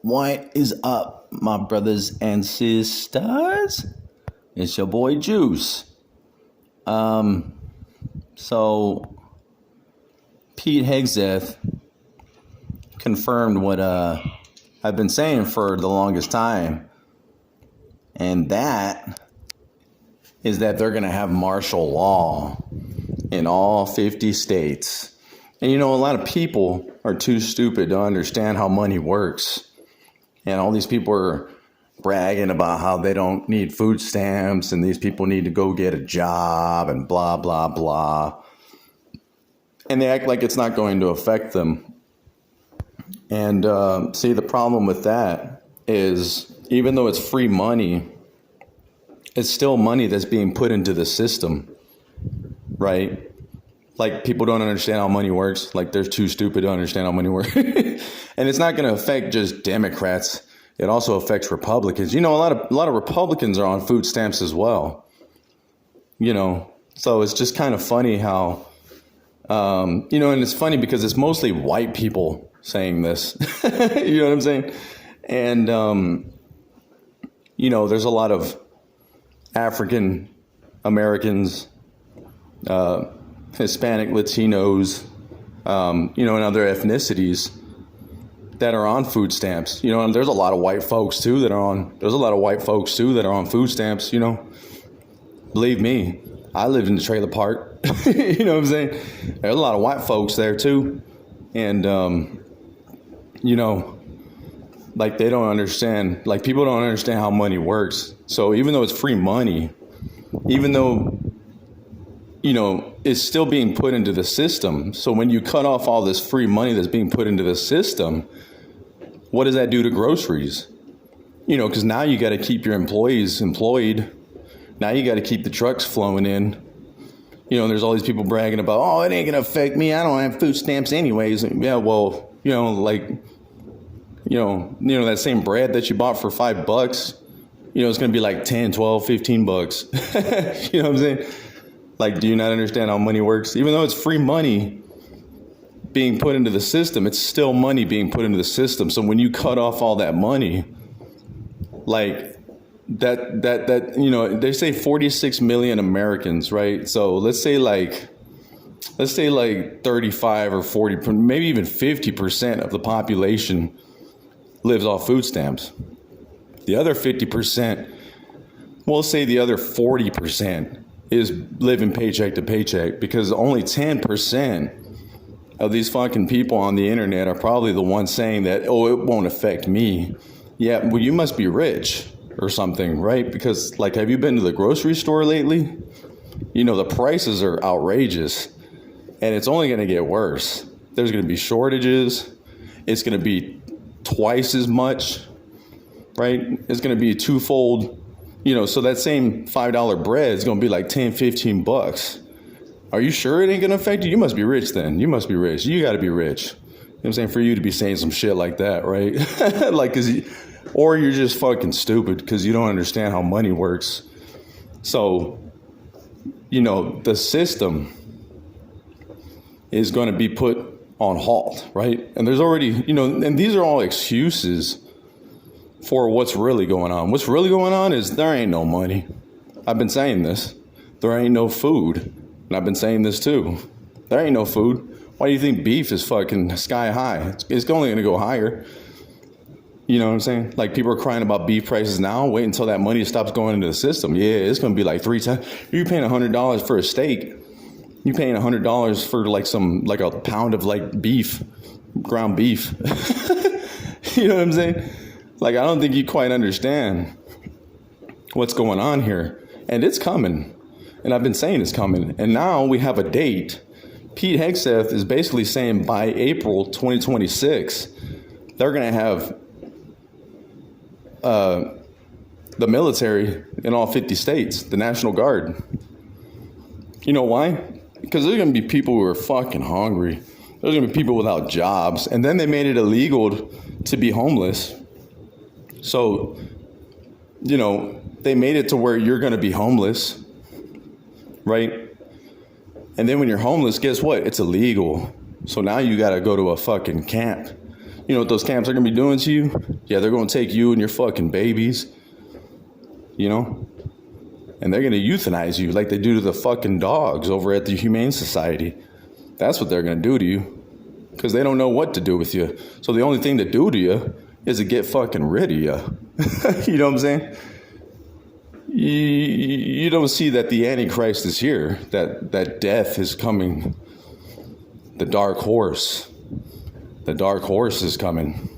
What is up, my brothers and sisters? It's your boy Juice. So Pete Hegseth confirmed what I've been saying for the longest time, and that is that they're gonna have martial law in all 50 states. And a lot of people are too stupid to understand how money works. And all these people are bragging about how they don't need food stamps and these people need to go get a job and blah, blah, blah. And they act like it's not going to affect them. And see, the problem with that is even though it's free money, it's still money that's being put into the system, right? Like, people don't understand how money works. Like, they're too stupid to understand how money works. And it's not going to affect just Democrats. It also affects Republicans. A lot of Republicans are on food stamps as well. So it's just kind of funny how, and it's funny because it's mostly white people saying this. You know what I'm saying? And, there's a lot of African Americans, Hispanic, Latinos, and other ethnicities that are on food stamps. And there's a lot of white folks too that are on. There's a lot of white folks too that are on food stamps. Believe me, I lived in the trailer park. You know what I'm saying? There's a lot of white folks there too, and like, they don't understand. Like, people don't understand how money works. So even though it's free money, even though it's still being put into the system. So when you cut off all this free money that's being put into the system, what does that do to groceries? Because now you got to keep your employees employed. Now you got to keep the trucks flowing in. There's all these people bragging about, oh, it ain't going to affect me. I don't have food stamps anyways. Yeah, well, that same bread that you bought for $5, it's going to be like 10, 12, 15 bucks. You know what I'm saying? Like, do you not understand how money works? Even though it's free money being put into the system, it's still money being put into the system. So when you cut off all that money, like they say 46 million Americans, right? So let's say like 35 or 40, maybe even 50% of the population lives off food stamps. The other 50%, we'll say the other 40% is living paycheck to paycheck, because only 10% of these fucking people on the internet are probably the ones saying that, oh, it won't affect me. Yeah, well, you must be rich or something, right? Because, like, have you been to the grocery store lately? The prices are outrageous, and it's only going to get worse. There's going to be shortages. It's going to be twice as much, right? It's going to be twofold. So that same $5 bread is going to be like 10, 15 bucks. Are you sure it ain't going to affect you? You must be rich then. You must be rich. You got to be rich. You know what I'm saying? For you to be saying some shit like that, right? Like, or you're just fucking stupid because you don't understand how money works. So, the system is going to be put on halt, right? And there's already, and these are all excuses for what's really going on. What's really going on is there ain't no money. I've been saying this. There ain't no food. And I've been saying this too. There ain't no food. Why do you think beef is fucking sky high? It's only going to go higher. You know what I'm saying? Like, people are crying about beef prices now. Wait until that money stops going into the system. Yeah, it's going to be like 3 times. You're paying $100 for a steak. You're paying $100 for like a pound of like beef, ground beef. You know what I'm saying? Like, I don't think you quite understand what's going on here. And it's coming. And I've been saying it's coming. And now we have a date. Pete Hegseth is basically saying by April 2026, they're going to have the military in all 50 states, the National Guard. You know why? Because there's going to be people who are fucking hungry. There's going to be people without jobs. And then they made it illegal to be homeless. So, they made it to where you're going to be homeless, right? And then when you're homeless, guess what? It's illegal. So now you got to go to a fucking camp. You know what those camps are going to be doing to you? Yeah, they're going to take you and your fucking babies, you know? And they're going to euthanize you like they do to the fucking dogs over at the Humane Society. That's what they're going to do to you. Because they don't know what to do with you. So the only thing to do to you is to get fucking rid of you. You know what I'm saying? You don't see that the Antichrist is here. That death is coming. The dark horse. The dark horse is coming.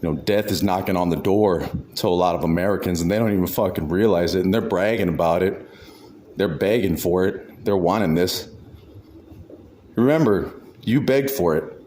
You know, death is knocking on the door to a lot of Americans, and they don't even fucking realize it, and they're bragging about it. They're begging for it. They're wanting this. Remember, you begged for it.